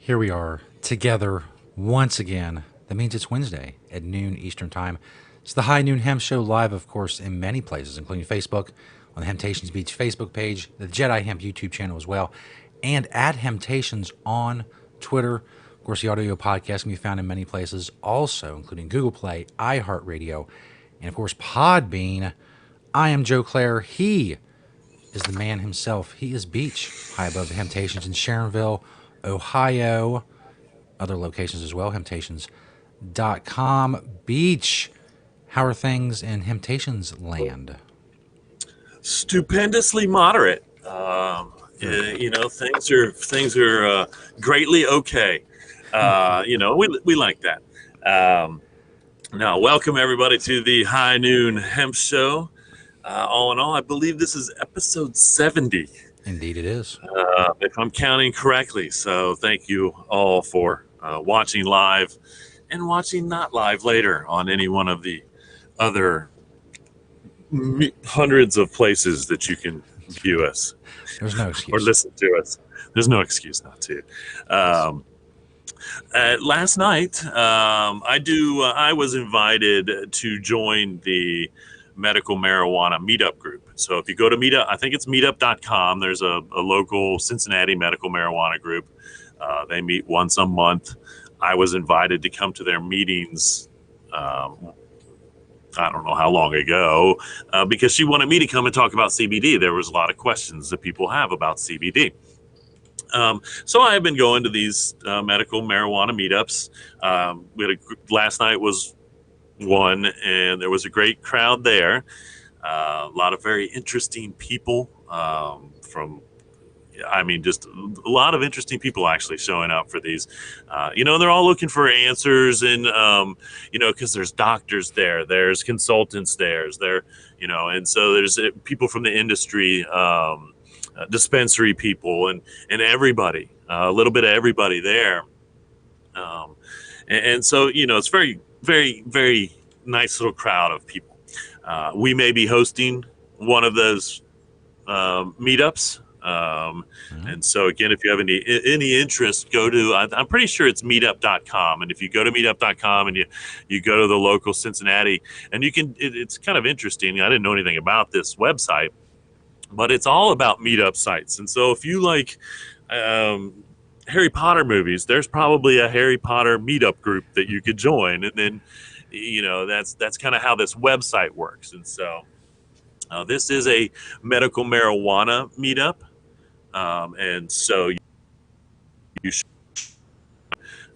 Here we are together once again. That means it's Wednesday at noon Eastern Time. It's the High Noon Hemp Show live, of course, in many places, including Facebook, on the Hemptations Beach Facebook page, the Jedi Hemp YouTube channel as well, and at Hemptations on Twitter. Of course, the audio podcast can be found in many places, also including Google Play, iHeartRadio, and of course, Podbean. I am Joe Clare. He is the man himself. He is Beach, high above the Hemptations in Sharonville, Ohio. Other locations as well, Hemptations.com. Beach, how are things in Hemptations land? Stupendously moderate. Things are greatly okay. We like that. Now, welcome everybody to the High Noon Hemp Show. All in all, I believe this is episode 70. Indeed, it is. If I'm counting correctly. So thank you all for watching live and watching not live later on any one of the other hundreds of places that you can view us. There's no excuse. Or listen to us. There's no excuse not to. Last night, I was invited to join the medical marijuana meetup group. So if you go to Meetup, I think it's meetup.com. There's a local Cincinnati medical marijuana group. They meet once a month. I was invited to come to their meetings. I don't know how long ago, because she wanted me to come and talk about CBD. There was a lot of questions that people have about CBD. So I have been going to these medical marijuana meetups. Last night was one, and there was a great crowd there. A lot of very interesting people just a lot of interesting people actually showing up for these. They're all looking for answers, and because there's doctors there, there's consultants there, and so there's people from the industry, dispensary people, and everybody, a little bit of everybody there. So it's very, very, very nice little crowd of people. We may be hosting one of those meetups. And so again, if you have any interest, go to, I'm pretty sure it's meetup.com. And if you go to meetup.com and you go to the local Cincinnati, and it's kind of interesting. I didn't know anything about this website, but it's all about meetup sites. And so if you like Harry Potter movies, there's probably a Harry Potter meetup group that you could join. And then, that's kind of how this website works. And so this is a medical marijuana meetup. And so you should,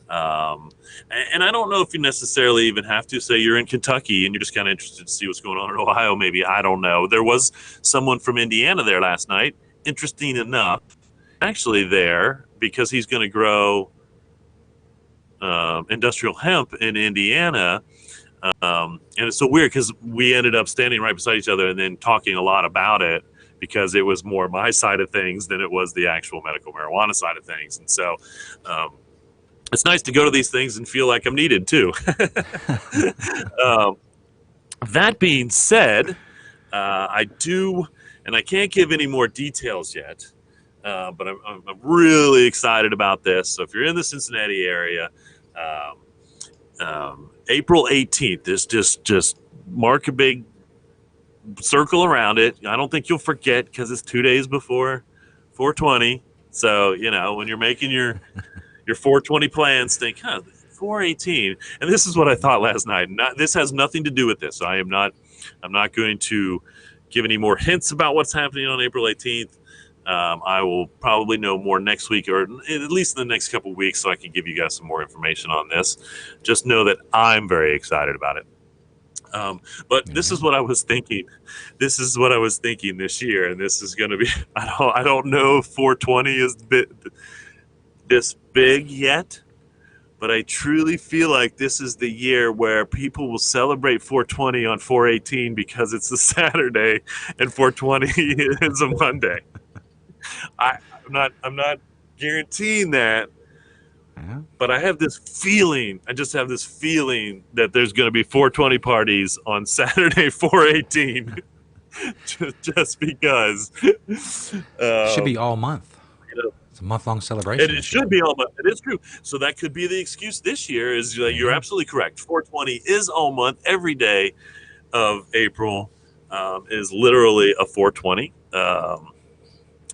and I don't know if you necessarily even have to say you're in Kentucky and you're just kind of interested to see what's going on in Ohio. Maybe, I don't know. There was someone from Indiana there last night. Interesting enough, actually there because he's going to grow industrial hemp in Indiana. And it's so weird because we ended up standing right beside each other and then talking a lot about it, because it was more my side of things than it was the actual medical marijuana side of things. And so it's nice to go to these things and feel like I'm needed too. That being said, I do, and I can't give any more details yet, but I'm really excited about this. So if you're in the Cincinnati area, April 18th is just mark a big circle around it. I don't think you'll forget, because it's 2 days before 420. So, when you're making your 420 plans, think, 418. And this is what I thought last night. This has nothing to do with this. I'm not going to give any more hints about what's happening on April 18th. I will probably know more next week, or at least in the next couple of weeks, so I can give you guys some more information on this. Just know that I'm very excited about it. But this is what I was thinking. This is what I was thinking this year, and this is going to be. I don't know if 420 is this big yet, but I truly feel like this is the year where people will celebrate 420 on 418 because it's a Saturday and 420 is a Monday. I'm not guaranteeing that. But I have this feeling, I just have this feeling that there's going to be 420 parties on Saturday, 418, just because. Should be all month. It's a month-long And celebration it this year. should be all month. It is true. So that could be the excuse this year. Is There you you're go. absolutely correct. 420 is all month. Every day of April is literally a 420.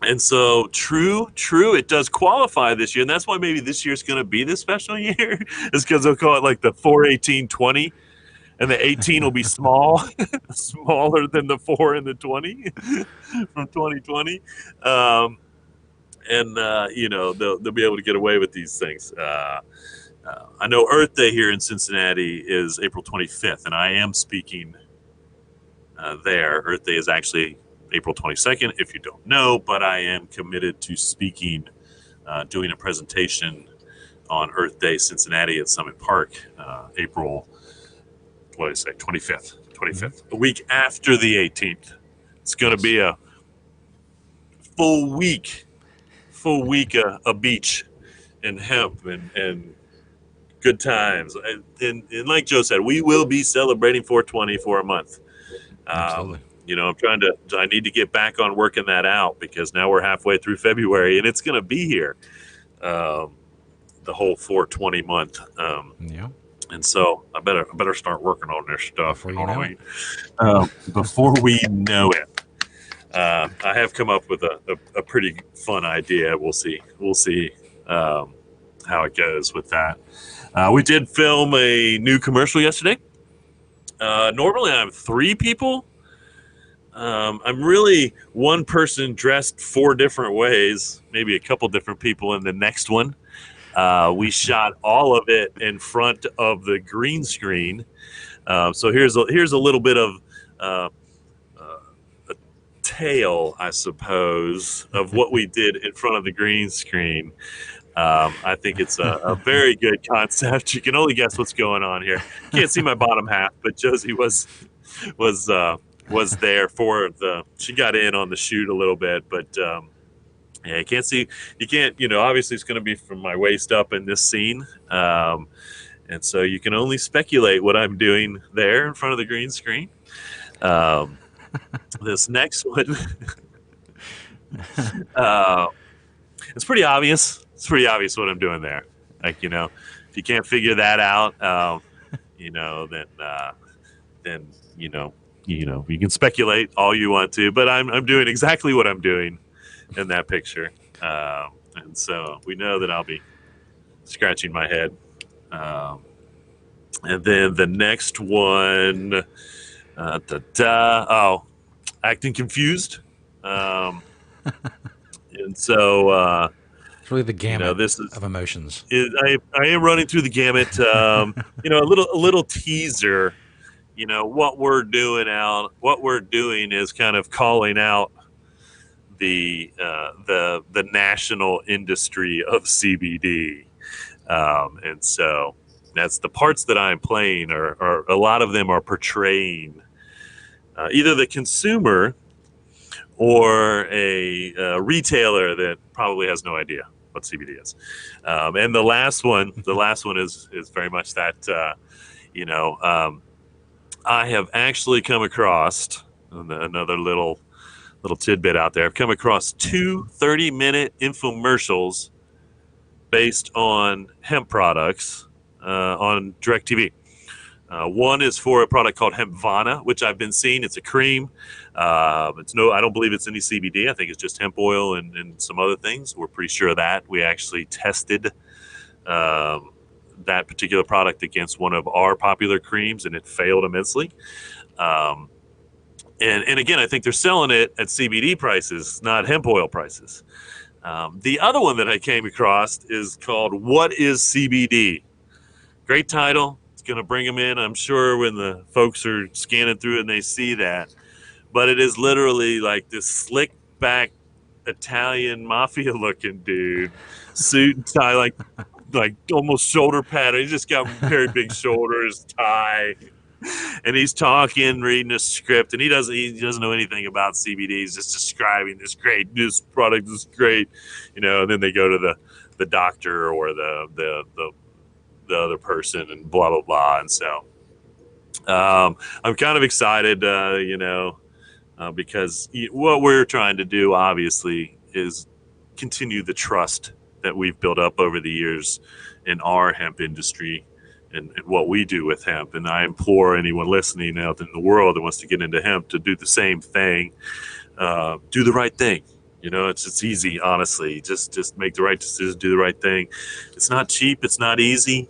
And so, true, it does qualify this year, and that's why maybe this year's going to be this special year, is because they'll call it like the 41820, and the 18 will be small, smaller than the 4 and the 20 from 2020. And they'll be able to get away with these things. I know Earth Day here in Cincinnati is April 25th, and I am speaking there. Earth Day is actually April 22nd, if you don't know, but I am committed to speaking, doing a presentation on Earth Day Cincinnati at Summit Park, April, what did I say, 25th, a week after the 18th. It's going to be a full week of beach and hemp and good times. And like Joe said, we will be celebrating 420 for a month. Absolutely. I need to get back on working that out because now we're halfway through February and it's going to be here the whole 420 month. Yeah. And so I better start working on this stuff Before you know it. before we know it. I have come up with a pretty fun idea. We'll see how it goes with that. We did film a new commercial yesterday. Normally I'm 3 people. I'm really one person dressed 4 different ways, maybe a couple different people in the next one. We shot all of it in front of the green screen. So here's a little bit of a tale, I suppose, of what we did in front of the green screen. I think it's a very good concept. You can only guess what's going on here. Can't see my bottom half, but Josie was there for she got in on the shoot a little bit, but yeah, you can't, obviously it's going to be from my waist up in this scene. And so you can only speculate what I'm doing there in front of the green screen. This next one, it's pretty obvious. It's pretty obvious what I'm doing there. Like, if you can't figure that out, then you can speculate all you want to, but I'm doing exactly what I'm doing in that picture, and so we know that I'll be scratching my head. And then the next one, acting confused, and so It's really the gamut this is of emotions. I am running through the gamut. A little teaser. What we're doing is kind of calling out the national industry of CBD, and so that's the parts that I'm playing. Are a lot of them are portraying either the consumer or a retailer that probably has no idea what CBD is. And the last one is very much that. I have actually come across another little tidbit out there. I've come across 2 30-minute infomercials based on hemp products on DirecTV. One is for a product called Hempvana, which I've been seeing. It's a cream. I don't believe it's any CBD. I think it's just hemp oil and some other things. We're pretty sure of that. We actually tested that particular product against one of our popular creams, and it failed immensely. And again, I think they're selling it at CBD prices, not hemp oil prices. The other one that I came across is called "What is CBD?" Great title. It's going to bring them in, I'm sure, when the folks are scanning through it and they see that. But it is literally like this slick back Italian mafia looking dude, suit and tie, like almost shoulder pattern. He's just got very big shoulders, tie, and he's talking, reading a script, and he doesn't know anything about CBD. He's just describing this product is great, And then they go to the doctor or the other person, and blah blah blah. And so I'm kind of excited, because what we're trying to do, obviously, is continue the trust that we've built up over the years in our hemp industry and what we do with hemp. And I implore anyone listening out in the world that wants to get into hemp to do the same thing. Do the right thing. You know, it's easy, honestly. Just make the right decision, do the right thing. It's not cheap. It's not easy.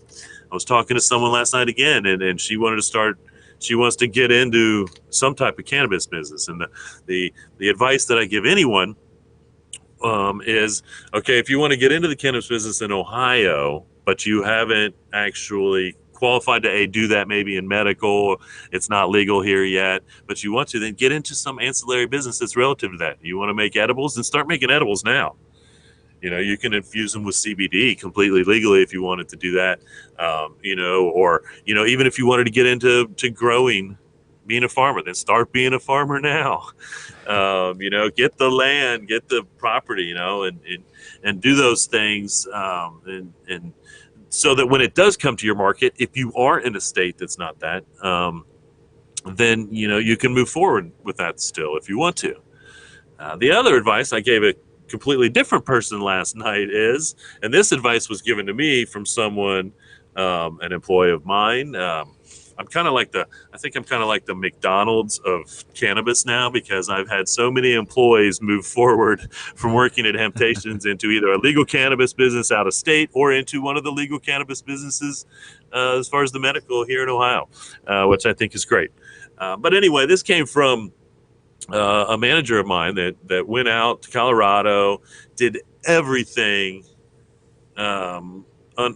I was talking to someone last night again, and she wanted to start. She wants to get into some type of cannabis business, and the advice that I give anyone is, okay, if you want to get into the cannabis business in Ohio, but you haven't actually qualified to do that maybe in medical, it's not legal here yet, but you want to, then get into some ancillary business that's relative to that. You want to make edibles, then start making edibles now. You know, you can infuse them with CBD completely legally if you wanted to do that. You know, or, you know, even if you wanted to get into growing, being a farmer, then start being a farmer now. You know, get the land, get the property, you know, and do those things. And so that when it does come to your market, if you are in a state that's not that, then, you know, you can move forward with that still if you want to. The other advice I gave a completely different person last night is, and this advice was given to me from someone, an employee of mine. I'm kind of like I think I'm kind of like the McDonald's of cannabis now, because I've had so many employees move forward from working at Hemptations into either a legal cannabis business out of state or into one of the legal cannabis businesses as far as the medical here in Ohio, which I think is great. But anyway, this came from a manager of mine that went out to Colorado, did everything,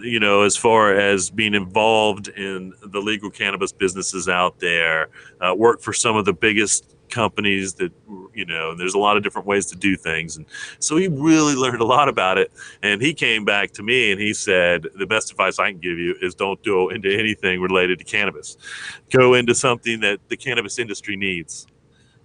you know, as far as being involved in the legal cannabis businesses out there, worked for some of the biggest companies that, you know, and there's a lot of different ways to do things. And so he really learned a lot about it. And he came back to me and he said, the best advice I can give you is don't go into anything related to cannabis. Go into something that the cannabis industry needs.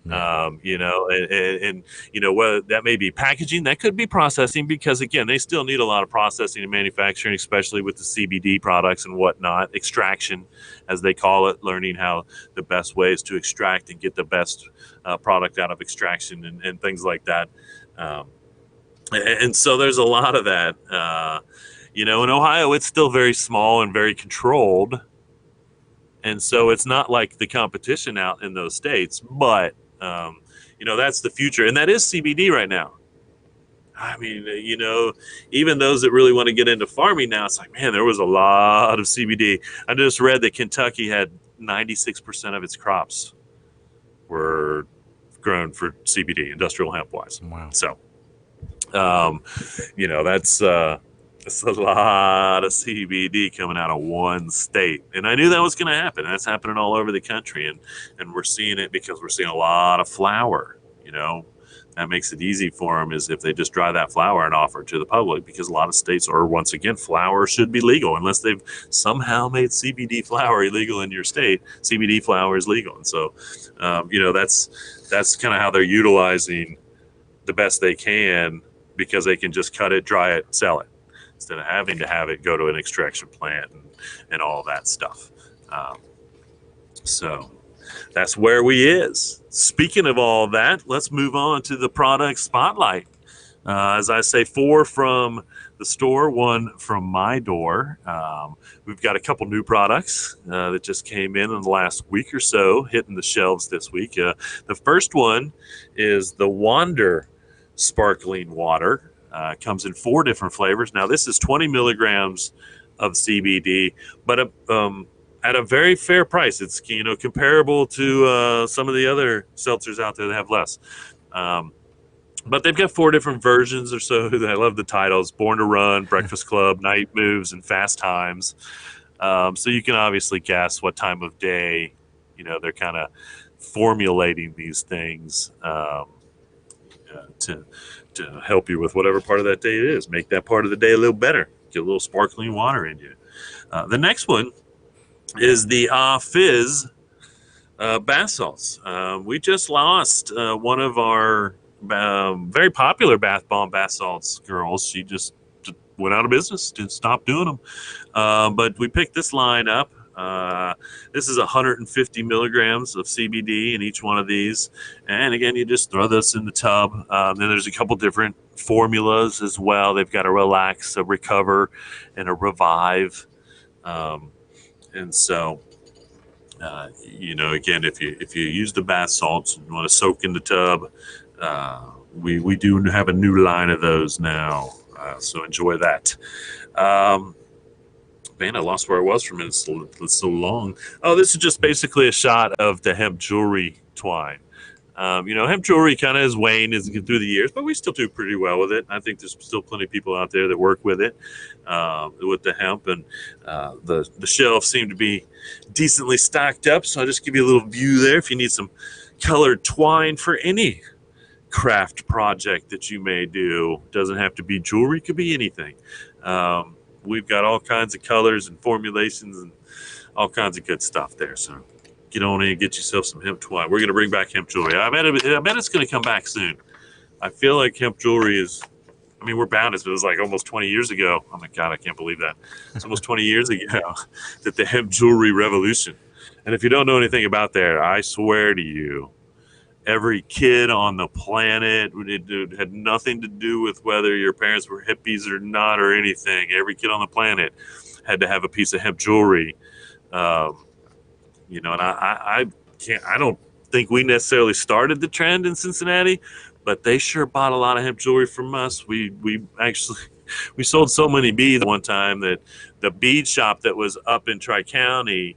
Yeah. You know, and you know, whether that may be packaging, that could be processing, because again, they still need a lot of processing and manufacturing, especially with the CBD products and whatnot. Extraction, as they call it, learning how the best ways to extract and get the best product out of extraction and things like that. And so there's a lot of that. You know, in Ohio, it's still very small and very controlled. And so it's not like the competition out in those states, but you know, that's the future, and that is CBD right now. I mean, you know, even those that really want to get into farming now, it's like, man, there was a lot of CBD. I just read that Kentucky had 96% of its crops were grown for CBD, industrial hemp wise. Wow. So, you know, that's a lot of CBD coming out of one state. And I knew that was going to happen. That's happening all over the country. And we're seeing it because we're seeing a lot of flower, you know. That makes it easy for them is if they just dry that flower and offer it to the public, because a lot of states are, once again, flower should be legal unless they've somehow made CBD flower illegal in your state. CBD flower is legal. And so, you know, that's kind of how they're utilizing the best they can, because they can just cut it, dry it, sell it, instead of having to have it go to an extraction plant and all that stuff. So that's where we is. Speaking of all that, let's move on to the product spotlight. As I say, 4 from the store, 1 from my door. We've got a couple new products that just came in the last week or so, hitting the shelves this week. The first one is the Wander Sparkling Water. Comes in 4 different flavors. Now, this is 20 milligrams of CBD, but at a very fair price. It's, you know, comparable to some of the other seltzers out there that have less. But they've got 4 different versions or so. I love the titles: Born to Run, Breakfast Club, Night Moves, and Fast Times. So you can obviously guess what time of day, you know, they're kind of formulating these things to help you with whatever part of that day it is. Make that part of the day a little better. Get a little sparkling water in you. The next one is the Fizz bath salts. We just lost one of our very popular bath bomb bath salts girls. She just went out of business, didn't stop doing them. But we picked this line up This is 150 milligrams of CBD in each one of these. And again, you just throw this in the tub. Then there's a couple different formulas as well. They've got a relax, a recover, and a revive. Um, and so, again, if you use the bath salts and want to soak in the tub, we do have a new line of those now. So enjoy that. Um, Man, I lost where I was for a minute. It's so long. Oh, this is just basically a shot of the hemp jewelry twine. Hemp jewelry kind of has waned as through the years, but we still do pretty well with it. I think there's still plenty of people out there that work with it, with the hemp, and the shelves seem to be decently stocked up. So I'll just give you a little view there. If you need some colored twine for any craft project that you may do, doesn't have to be jewelry; it could be anything. We've got all kinds of colors and formulations and all kinds of good stuff there. So get on in and get yourself some hemp twine. We're going to bring back hemp jewelry. I bet it's going to come back soon. I feel like hemp jewelry is, I mean, we're bound. It was like almost 20 years ago. Oh my God, I can't believe that. It's almost 20 years ago that the hemp jewelry revolution. And if you don't know anything about that, I swear to you, every kid on the planet, it had nothing to do with whether your parents were hippies or not or anything. Every kid on the planet had to have a piece of hemp jewelry. And I can't, I don't think we necessarily started the trend in Cincinnati, but they sure bought a lot of hemp jewelry from us. We actually, we sold so many beads one time that the bead shop that was up in Tri-County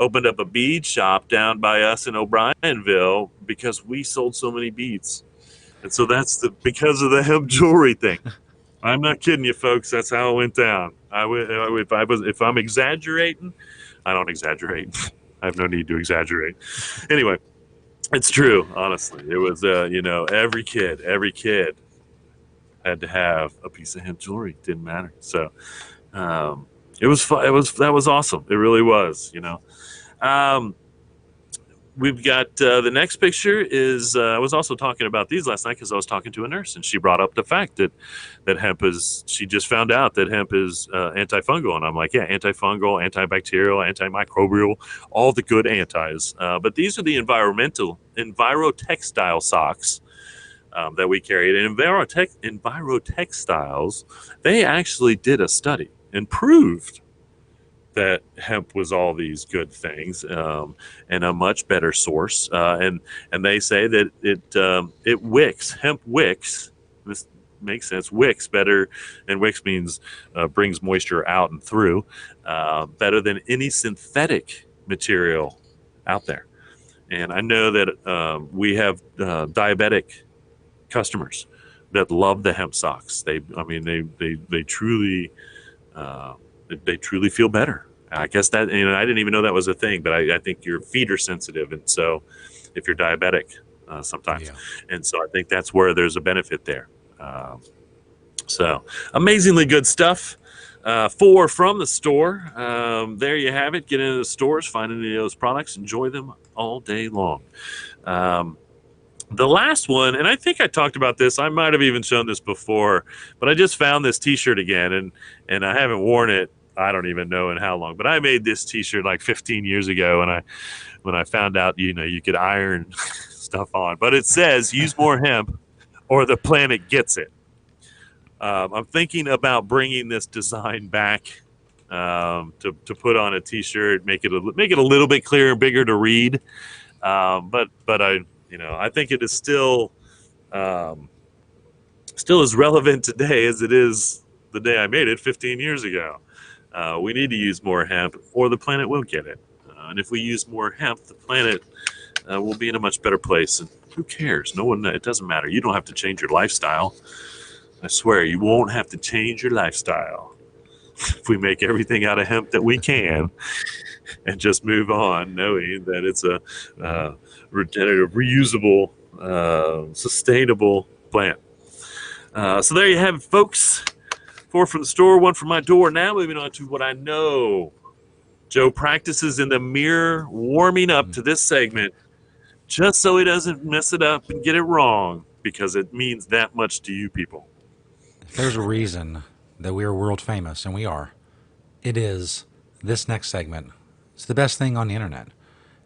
opened up a bead shop down by us in O'Brienville because we sold so many beads. And so that's because of the hemp jewelry thing. I'm not kidding you, folks. That's how it went down. If I'm exaggerating, I don't exaggerate. I have no need to exaggerate. Anyway, it's true. Honestly, it was every kid had to have a piece of hemp jewelry. Didn't matter. So it was fun. That was awesome. It really was. Um, we've got the next picture is I was also talking about these last night because I was talking to a nurse and she brought up the fact that hemp is, she just found out that hemp is antifungal, and I'm like, yeah, antifungal, antibacterial, antimicrobial, all the good antis. But these are the envirotextile socks that we carried. And Envirotextiles, they actually did a study and proved that hemp was all these good things, and a much better source. And they say that it wicks, hemp wicks. This makes sense. Wicks better, and wicks means brings moisture out and through, better than any synthetic material out there. And I know that we have diabetic customers that love the hemp socks. They truly they truly feel better. I guess that, I didn't even know that was a thing, but I think your feet are sensitive, and so if you're diabetic, sometimes, Yeah. and so I think that's where there's a benefit there. So amazingly good stuff. 4 from the store. There you have it. Get into the stores, find any of those products, enjoy them all day long. The last one, and I think I talked about this, I might have even shown this before, but I just found this t-shirt again, and I haven't worn it, I don't even know in how long, but I made this t-shirt like 15 years ago, and when I found out, you could iron stuff on, but it says use more hemp or the planet gets it. I'm thinking about bringing this design back, to put on a t-shirt, make it a little bit clearer and bigger to read. But I think it is still as relevant today as it is the day I made it 15 years ago. We need to use more hemp, or the planet will get it. And if we use more hemp, the planet will be in a much better place. And who cares? No one. It doesn't matter. You don't have to change your lifestyle. I swear, you won't have to change your lifestyle if we make everything out of hemp that we can, and just move on, knowing that it's a regenerative, reusable, sustainable plant. So there you have it, folks. 4 from the store, 1 from my door. Now moving on to what I know Joe practices in the mirror, warming up to this segment, just so he doesn't mess it up and get it wrong, because it means that much to you people. If there's a reason that we are world famous, and we are, it is this next segment. It's the best thing on the internet.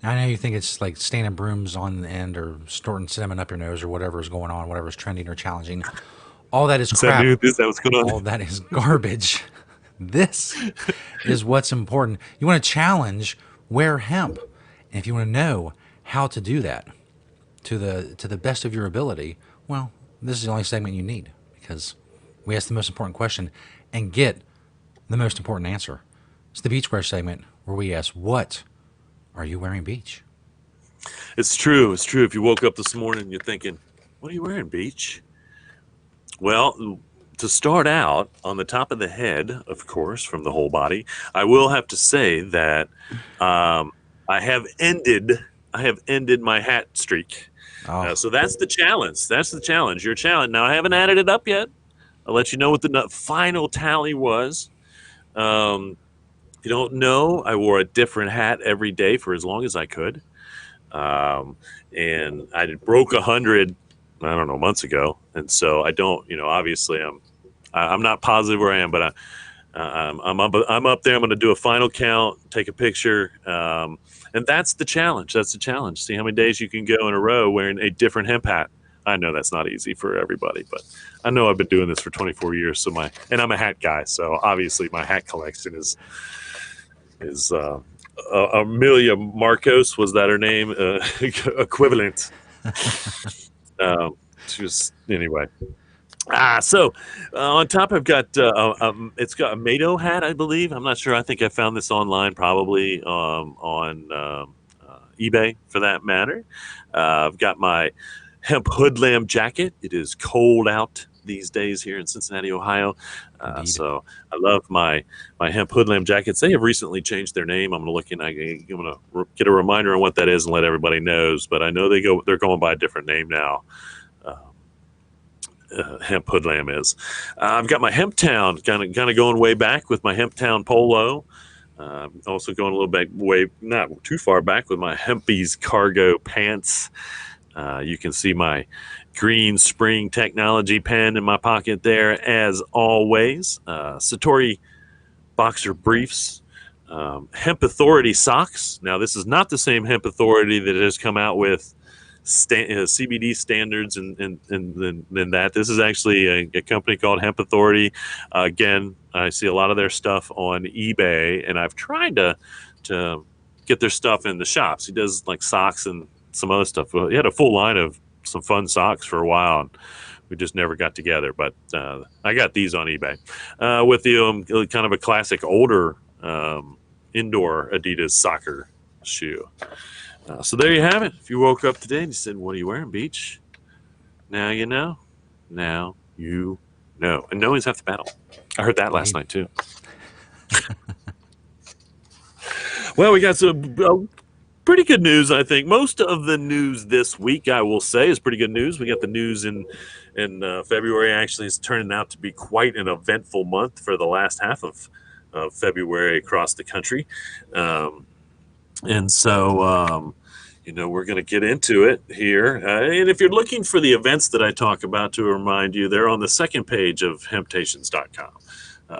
I know you think it's like standing brooms on the end or snorting cinnamon up your nose or whatever is going on, whatever is trending or challenging. All that is Is that crap. new? Is that what's going All on? that is garbage. This is what's important. You want to challenge, wear hemp. And if you want to know how to do that to the best of your ability, well, this is the only segment you need because we ask the most important question and get the most important answer. It's the Beach Wear segment where we ask, what are you wearing, Beach? It's true. It's true. If you woke up this morning and you're thinking, what are you wearing, Beach? Well, to start out, on the top of the head, of course, from the whole body, I will have to say that I have ended my hat streak. Oh, So that's the challenge. That's the challenge. Your challenge. Now I haven't added it up yet. I'll let you know what the final tally was. If you don't know, I wore a different hat every day for as long as I could. And I broke 100, I don't know, months ago. And so I don't, obviously I'm not positive where I am, but I'm up there. I'm going to do a final count, take a picture. And that's the challenge. That's the challenge. See how many days you can go in a row wearing a different hemp hat. I know that's not easy for everybody, but I know I've been doing this for 24 years. So and I'm a hat guy. So obviously my hat collection is Amelia Marcos, was that her name? Equivalent. She was, anyway. So on top I've got it's got a Mado hat, I believe. I'm not sure. I think I found this online, probably on eBay for that matter. I've got my hemp hoodlam jacket. It is cold out these days here in Cincinnati, Ohio. So I love my hemp hoodlam jackets. They have recently changed their name. I'm going to get a reminder on what that is and let everybody knows. But I know they're going by a different name now. Hemp hoodlam is. I've got my Hemp Town, kind of going way back with my Hemp Town polo. Also going a little bit way, not too far back, with my Hempies cargo pants. You can see my Green Spring Technology pen in my pocket there, as always. Satori boxer briefs. Hemp Authority socks. Now, this is not the same Hemp Authority that has come out with CBD standards and that. This is actually a company called Hemp Authority. Again, I see a lot of their stuff on eBay, and I've tried to get their stuff in the shops. He does like socks and some other stuff. He had a full line of some fun socks for a while, and we just never got together. But I got these on eBay with the kind of a classic older indoor Adidas soccer shoe. So there you have it. If you woke up today and you said, what are you wearing, Beach? Now you know. Now you know. And no one's half the battle. I heard that last night, too. Well, we got some pretty good news, I think. Most of the news this week, I will say, is pretty good news. We got the news in February. Actually, it's turning out to be quite an eventful month for the last half of February across the country. And so, we're going to get into it here. And if you're looking for the events that I talk about, to remind you, they're on the second page of hemptations.com.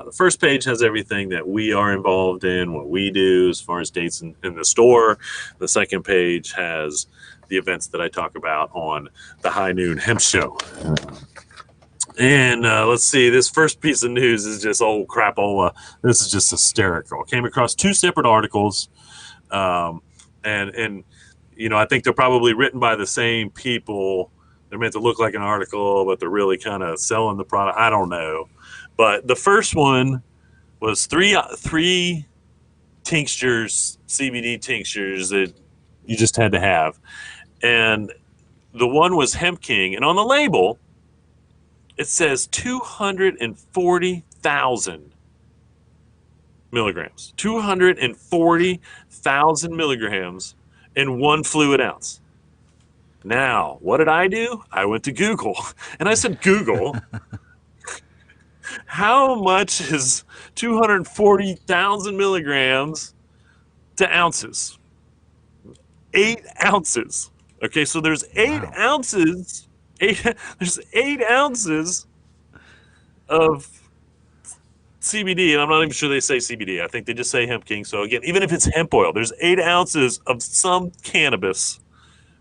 The first page has everything that we are involved in, what we do as far as dates in the store. The second page has the events that I talk about on the High Noon Hemp Show. And let's see, this first piece of news is just old crapola. This is just hysterical. Came across two separate articles. And I think they're probably written by the same people. They're meant to look like an article, but they're really kind of selling the product. I don't know. But the first one was three tinctures, CBD tinctures that you just had to have. And the one was Hemp King. And on the label, it says 240,000 milligrams. 240,000 milligrams in 1 fluid ounce. Now, what did I do? I went to Google, and I said, Google, how much is 240,000 milligrams to ounces? 8 ounces. Okay, so there's 8 ounces. There's 8 ounces of CBD, and I'm not even sure they say CBD. I think they just say hemp king. So again, even if it's hemp oil, there's 8 ounces of some cannabis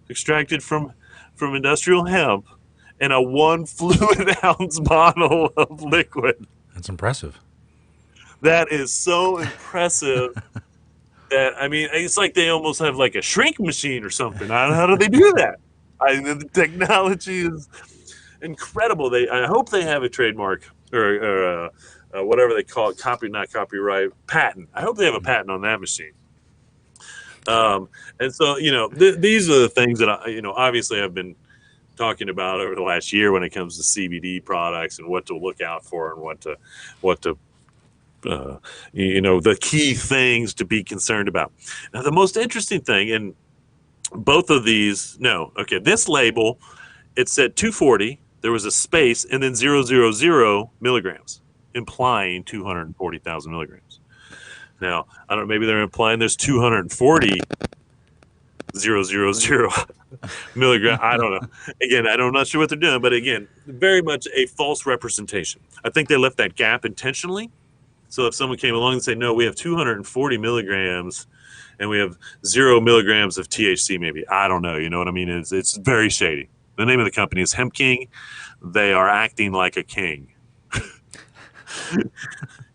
extracted from industrial hemp in a 1 fluid ounce bottle of liquid. That's impressive. That is so impressive that I mean, it's like they almost have like a shrink machine or something. How do they do that? The technology is incredible. I hope they have a trademark or whatever they call it, not copyright, patent. I hope they have a patent on that machine. And so, these are the things that obviously I've been talking about over the last year when it comes to CBD products and what to look out for and what to the key things to be concerned about. Now, the most interesting thing, and both of these, no, okay, this label, it said 240, there was a space, and then 000 milligrams, implying 240,000 milligrams. Now, I don't know, maybe they're implying there's 240 000 milligram. I don't know. Again, I'm not sure what they're doing, but again, very much a false representation. I think they left that gap intentionally. So if someone came along and said, no, we have 240 milligrams and we have 0 milligrams of THC, maybe, I don't know. You know what I mean? It's very shady. The name of the company is Hemp King. They are acting like a king.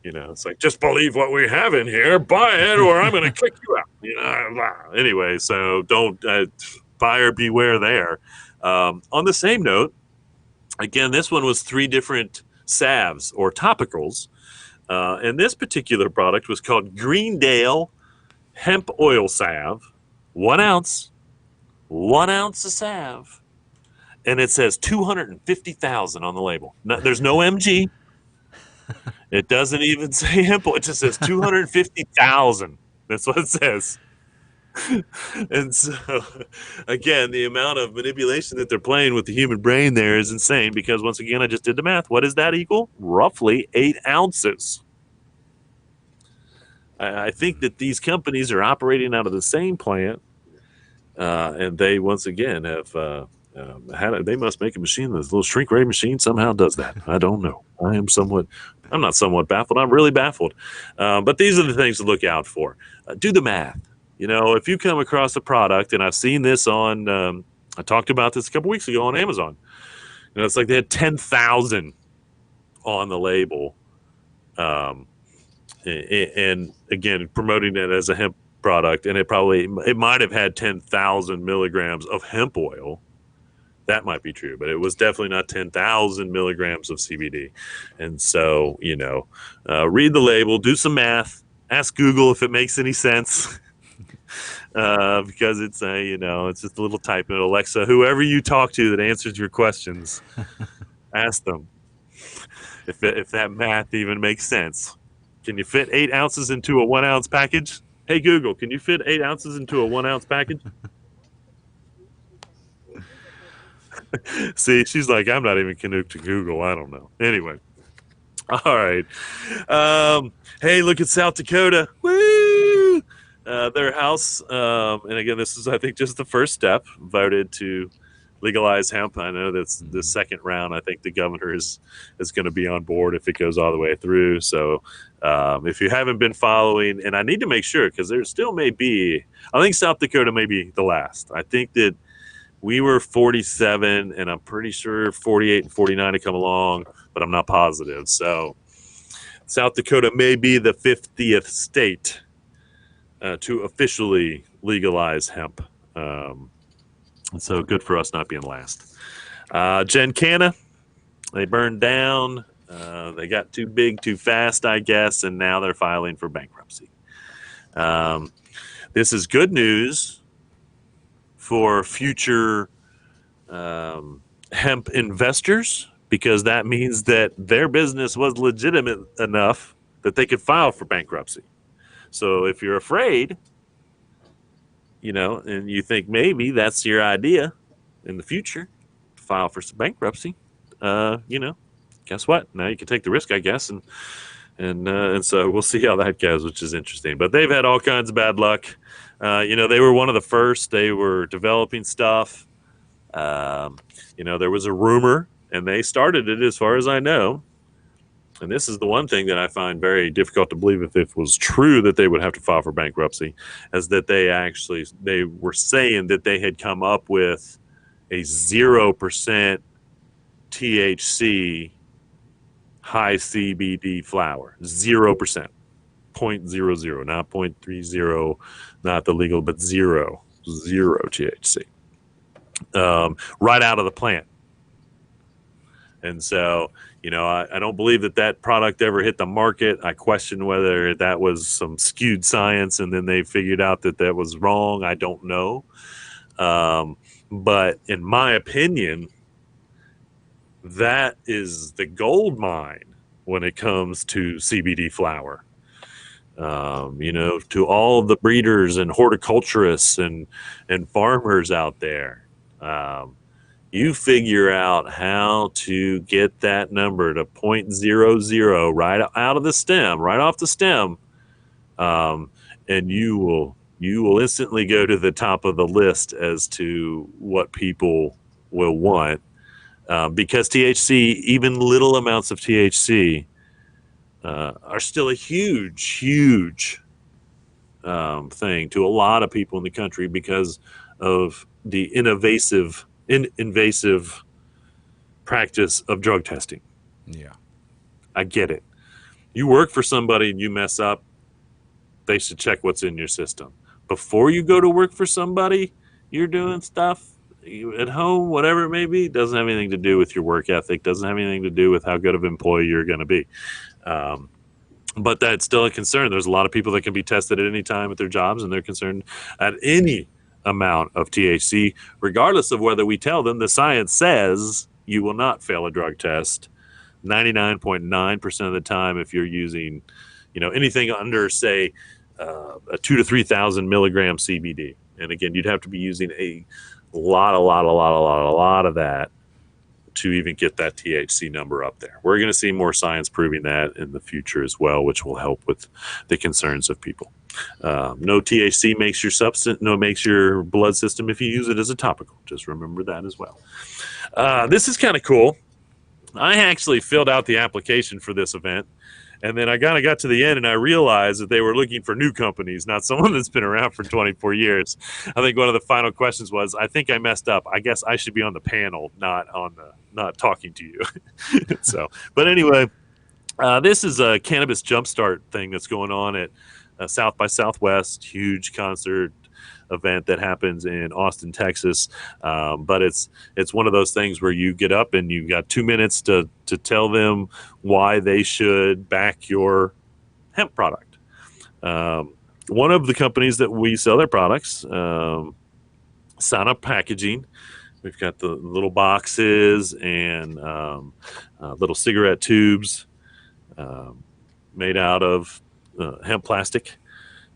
It's like, just believe what we have in here, buy it, or I'm going to kick you out. Anyway, so don't buyer beware there. On the same note, again, this one was 3 different salves or topicals. And this particular product was called Greendale Hemp Oil Salve, 1 ounce, 1 ounce of salve, and it says 250,000 on the label. No, there's no MG. It doesn't even say hemp oil. It just says 250,000. That's what it says. And so, again, the amount of manipulation that they're playing with the human brain there is insane because, once again, I just did the math. What does that equal? Roughly 8 ounces. I think that these companies are operating out of the same plant, and they, once again, have they must make a machine. This little shrink ray machine somehow does that. I don't know. I'm not somewhat baffled. I'm really baffled. But these are the things to look out for. Do the math. If you come across a product, and I've seen this on, I talked about this a couple weeks ago on Amazon. It's like they had 10,000 on the label. And again, promoting it as a hemp product, and it might have had 10,000 milligrams of hemp oil. That might be true, but it was definitely not 10,000 milligrams of CBD. And so, read the label, do some math, ask Google if it makes any sense. Because it's it's just a little type in Alexa, whoever you talk to that answers your questions, ask them if that math even makes sense. Can you fit 8 ounces into a 1 ounce package? Hey, Google, can you fit 8 ounces into a 1 ounce package? See, she's like, I'm not even connected to Google. I don't know. Anyway. All right. Hey, look at South Dakota. Woo! Their House, and again, this is, I think, just the first step, voted to legalize hemp. I know that's the second round. I think the governor is going to be on board if it goes all the way through. So if you haven't been following, and I need to make sure because there still may be, I think South Dakota may be the last. I think that we were 47, and I'm pretty sure 48 and 49 to come along, but I'm not positive. So South Dakota may be the 50th state to officially legalize hemp. So good for us not being last. Gencana, they burned down. They got too big too fast, I guess, and now they're filing for bankruptcy. This is good news for future hemp investors because that means that their business was legitimate enough that they could file for bankruptcy. So if you're afraid, and you think maybe that's your idea in the future, file for some bankruptcy, guess what? Now you can take the risk, I guess, and so we'll see how that goes, which is interesting. But they've had all kinds of bad luck. They were one of the first. They were developing stuff. There was a rumor, and they started it, as far as I know, and this is the one thing that I find very difficult to believe if it was true that they would have to file for bankruptcy, is that they were saying that they had come up with a 0% THC high CBD flower. 0%. 0.00, not 0.30, not the legal, but zero THC, right out of the plant. And so, I don't believe that product ever hit the market. I question whether that was some skewed science and then they figured out that was wrong. I don't know. But in my opinion, that is the gold mine when it comes to CBD flower. To all the breeders and horticulturists and farmers out there, you figure out how to get that number to 0.00 right out of the stem, right off the stem, and you will instantly go to the top of the list as to what people will want, because THC, even little amounts of THC, are still a huge thing to a lot of people in the country because of the invasive practice of drug testing. Yeah. I get it. You work for somebody and you mess up, they should check what's in your system. Before you go to work for somebody, you're doing stuff at home, whatever it may be, doesn't have anything to do with your work ethic, doesn't have anything to do with how good of an employee you're going to be. But that's still a concern. There's a lot of people that can be tested at any time at their jobs, and they're concerned at any amount of THC, regardless of whether we tell them the science says you will not fail a drug test 99.9% of the time if you're using, anything under, say, a 2 to 3,000 milligram CBD. And again, you'd have to be using a lot of that to even get that THC number up there. We're going to see more science proving that in the future as well, which will help with the concerns of people. No THC makes your blood system if you use it as a topical. Just remember that as well. This is kind of cool. I actually filled out the application for this event, and then I kind of got to the end and I realized that they were looking for new companies, not someone that's been around for 24 years. I think one of the final questions was, I think I messed up. I guess I should be on the panel, not talking to you. So, but anyway, this is a cannabis jumpstart thing that's going on at South by Southwest, huge concert event that happens in Austin, Texas. But it's one of those things where you get up and you've got 2 minutes to tell them why they should back your hemp product. One of the companies that we sell their products, Sign Up Packaging. We've got the little boxes and little cigarette tubes made out of hemp plastic,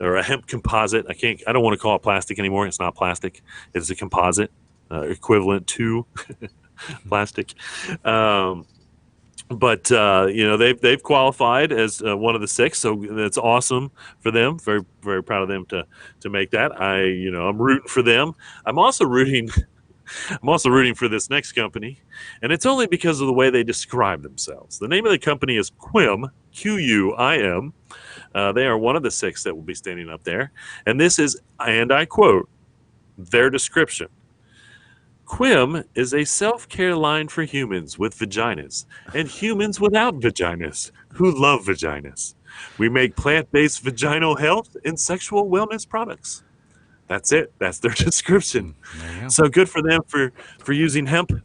or a hemp composite. I don't want to call it plastic anymore. It's not plastic. It's a composite, equivalent to plastic. But they've qualified as one of the 6, so that's awesome for them. Very, very proud of them to make that. I'm rooting for them. I'm also rooting for this next company, and it's only because of the way they describe themselves. The name of the company is Quim, Quim. They are one of the 6 that will be standing up there. And this is, and I quote, their description. Quim is a self-care line for humans with vaginas and humans without vaginas who love vaginas. We make plant-based vaginal health and sexual wellness products. That's it. That's their description. So good for them for using hemp in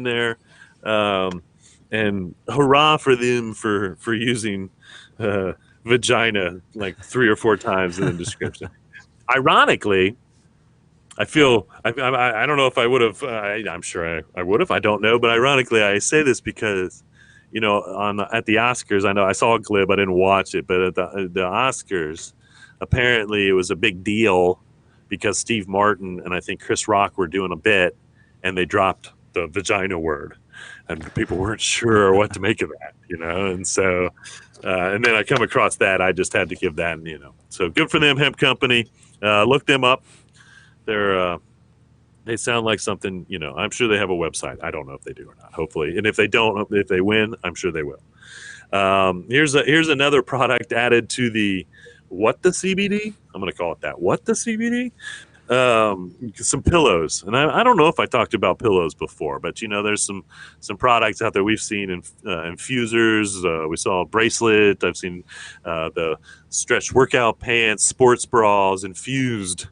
there. And hurrah for them for using vagina like 3 or 4 times in the description. Ironically, I don't know if I would have. I'm sure I would have. I don't know, but ironically, I say this because, at the Oscars, I know I saw a clip. I didn't watch it, but at the Oscars, apparently it was a big deal because Steve Martin and I think Chris Rock were doing a bit, and they dropped the vagina word, and people weren't sure what to make of that, And so, and then I come across that, I just had to give that, So good for them, Hemp Company. Look them up. They're They sound like something, I'm sure they have a website. I don't know if they do or not, hopefully. And if they don't, if they win, I'm sure they will. Here's another product added to the CBD. I'm going to call it that. What the CBD? Some pillows, and I don't know if I talked about pillows before, but there's some products out there we've seen in infusers. We saw a bracelet. I've seen the stretch workout pants, sports bras infused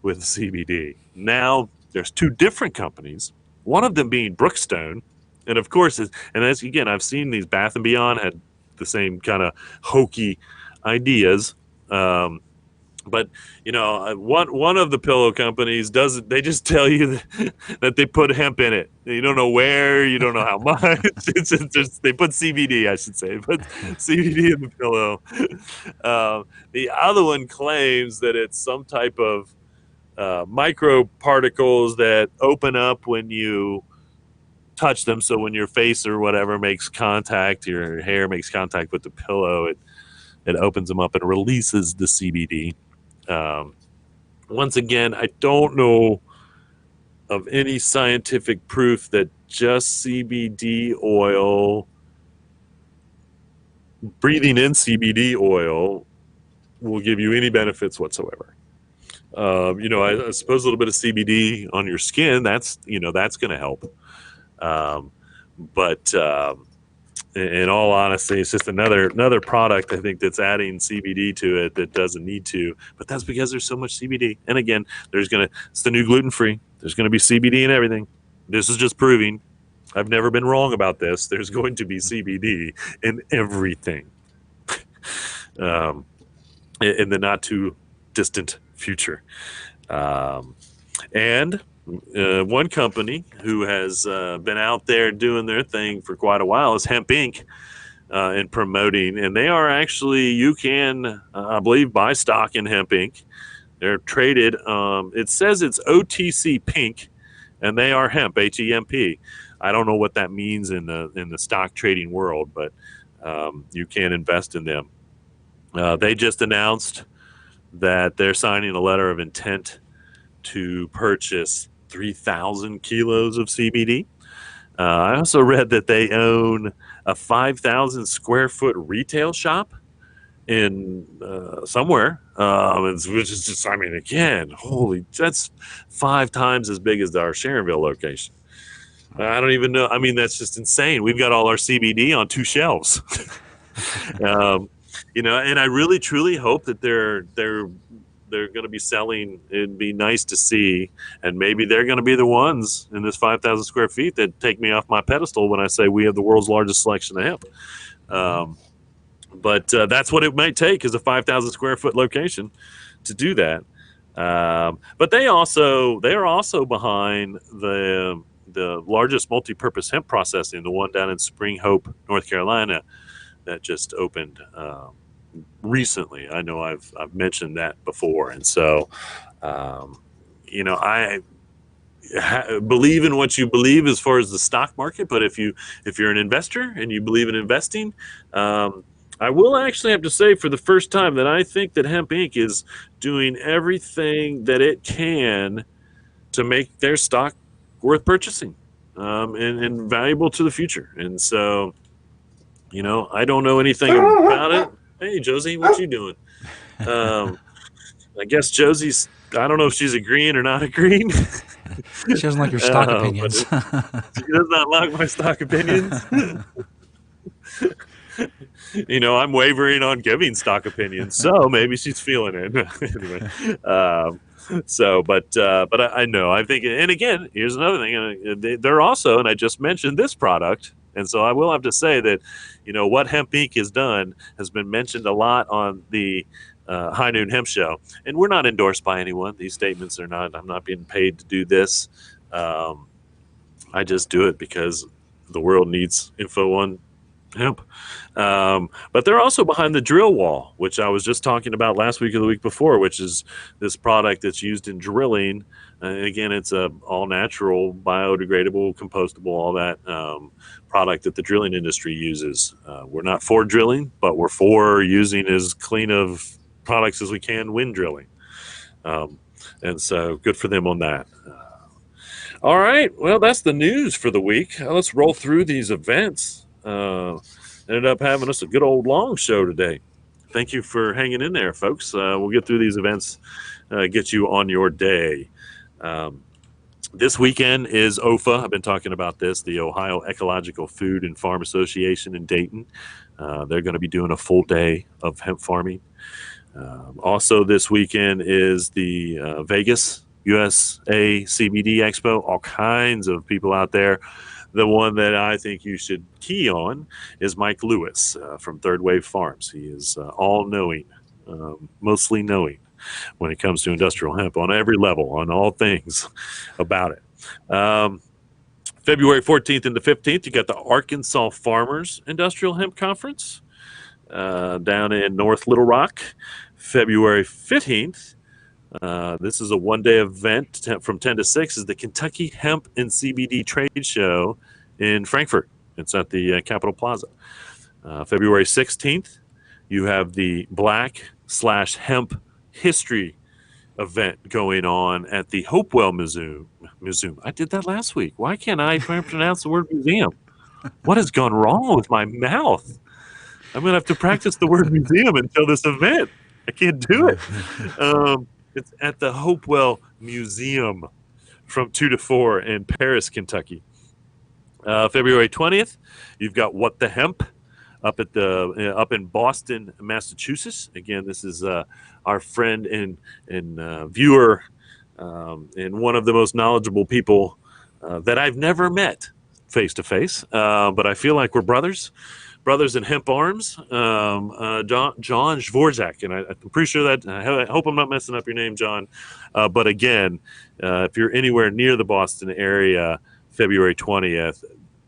with CBD. Now there's two different companies, one of them being Brookstone, and of course, as again, I've seen these Bath and Beyond had the same kind of hokey ideas. But one of the pillow companies doesn't. They just tell you that they put hemp in it. You don't know where. You don't know how much. It's just they put CBD, I should say, but CBD in the pillow. The other one claims that it's some type of micro particles that open up when you touch them. So when your face or whatever makes contact, your hair makes contact with the pillow, it opens them up and releases the CBD. Once again, I don't know of any scientific proof that just CBD oil, breathing in CBD oil, will give you any benefits whatsoever. I suppose a little bit of CBD on your skin, that's going to help. But in all honesty, it's just another product I think that's adding CBD to it that doesn't need to. But that's because there's so much CBD. And again, it's the new gluten free. There's going to be CBD in everything. This is just proving I've never been wrong about this. There's going to be CBD in everything in the not too distant future. And one company who has been out there doing their thing for quite a while is Hemp Inc. In promoting, and they are actually, you can, I believe, buy stock in Hemp Inc. They're traded. It says it's OTC Pink, and they are hemp, HEMP. I don't know what that means in the stock trading world, but you can invest in them. They just announced that they're signing a letter of intent to purchase 3,000 kilos of CBD. I also read that they own a 5,000 square foot retail shop in somewhere, which is just, I mean, again, that's 5 times as big as our Sharonville location. I don't even know. I mean, that's just insane. We've got all our CBD on 2 shelves. And I really truly hope that they're going to be selling. It'd be nice to see, and maybe they're going to be the ones in this 5,000 square feet that take me off my pedestal when I say we have the world's largest selection of hemp. But that's what it might take, is a 5,000 square foot location to do that. But they are also behind the largest multi-purpose hemp processing, the one down in Spring Hope, North Carolina, that just opened recently. I know I've mentioned that before, and so I believe in what you believe as far as the stock market. But if you're an investor and you believe in investing, I will actually have to say, for the first time, that I think that Hemp Inc. is doing everything that it can to make their stock worth purchasing and valuable to the future. And so, I don't know anything about it. Hey, Josie, what you doing? I guess Josie's, I don't know if she's agreeing or not agreeing. She doesn't like your stock opinions. She does not like my stock opinions. I'm wavering on giving stock opinions, so maybe she's feeling it. Anyway, but I know, I think, and again, here's another thing. They're also, and I just mentioned this product, and so I will have to say that, what Hemp Inc. has done has been mentioned a lot on the High Noon Hemp Show, and we're not endorsed by anyone. These statements are not. I'm not being paid to do this. I just do it because the world needs info on hemp. But they're also behind the drill wall, which I was just talking about last week or the week before, which is this product that's used in drilling. And again, it's a all natural, biodegradable, compostable, all that product that the drilling industry uses. We're not for drilling, but we're for using as clean of products as we can when drilling. And so good for them on that. All right. Well, that's the news for the week. Let's roll through these events. Ended up having us a good old long show today. Thank you for hanging in there, folks. We'll get through these events, get you on your day. Um, this weekend is OFA. I've been talking about this, the Ohio Ecological Food and Farm Association in Dayton. They're going to be doing a full day of hemp farming. Also, this weekend is the Vegas USA CBD Expo. All kinds of people out there. The one that I think you should key on is Mike Lewis from Third Wave Farms. He is all knowing, mostly knowing when it comes to industrial hemp on every level, on all things about it. February 14th and the 15th, you got the Arkansas Farmers Industrial Hemp Conference down in North Little Rock. February 15th, this is a one-day event from 10 to 6, is the Kentucky Hemp and CBD Trade Show in Frankfort. It's at the Capitol Plaza. February 16th, you have the Black/Hemp History event going on at the Hopewell Museum. I did that last week. Why can't I pronounce the word museum? What has gone wrong with my mouth? I'm going to have to practice the word museum until this event. I can't do it. It's at the Hopewell Museum from 2 to 4 in Paris, Kentucky. February 20th, you've got What the Hemp up in Boston, Massachusetts. Again, this is our friend and viewer and one of the most knowledgeable people that I've never met face to face, but I feel like we're brothers in hemp arms. John Dvorak, and I'm pretty sure that I hope I'm not messing up your name, John. But again, if you're anywhere near the Boston area, February 20th,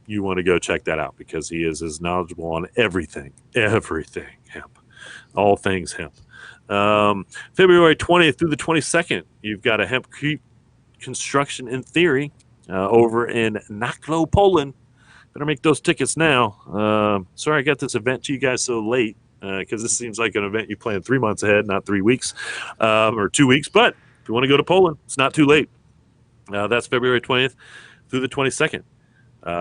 you want to go check that out because he is as knowledgeable on everything hemp, all things hemp. February 20th through the 22nd, you've got a hemp creep construction in theory over in Naklo, Poland. Better make those tickets now. Sorry I got this event to you guys so late because this seems like an event you plan 3 months ahead, not 3 weeks or 2 weeks. But if you want to go to Poland, it's not too late. That's February 20th through the 22nd.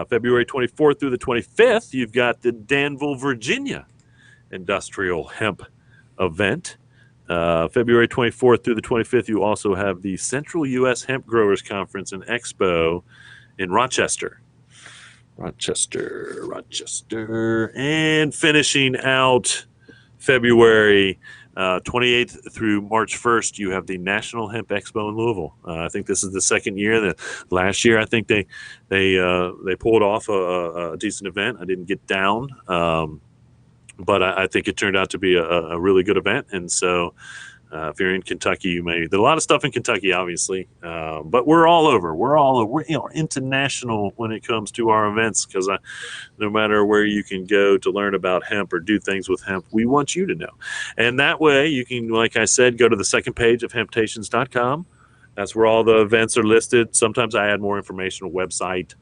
February 24th through the 25th, you've got the Danville, Virginia Industrial Hemp event. February 24th through the 25th, you also have the Central U.S. Hemp Growers Conference and Expo in Rochester. And finishing out February 28th through March 1st, you have the National Hemp Expo in Louisville. I think this is the second year. That last year, I think they pulled off a decent event. I didn't get down, but I think it turned out to be a really good event. And so if you're in Kentucky, there's a lot of stuff in Kentucky, obviously, but we're all over. We're international when it comes to our events because no matter where you can go to learn about hemp or do things with hemp, we want you to know. And that way you can, like I said, go to the second page of hemptations.com. That's where all the events are listed. Sometimes I add more information, a website,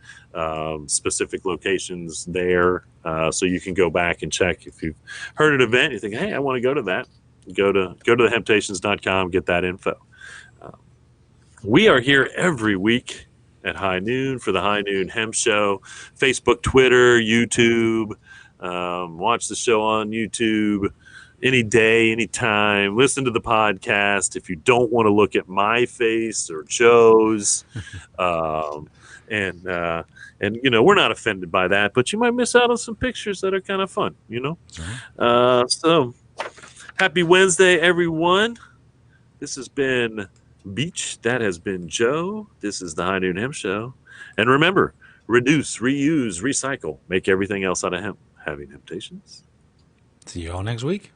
specific locations there, so you can go back and check. If you've heard an event, you think, hey, I want to go to that. Go to the hemptations.com, get that info. We are here every week at high noon for the High Noon Hemp Show. Facebook, Twitter, YouTube. Watch the show on YouTube any day, anytime. Listen to the podcast. If you don't want to look at my face or Joe's, and we're not offended by that, but you might miss out on some pictures that are kind of fun, So happy Wednesday, everyone. This has been Beach. That has been Joe. This is the High Noon Hemp Show. And remember, reduce, reuse, recycle. Make everything else out of hemp. Having Temptations. See you all next week.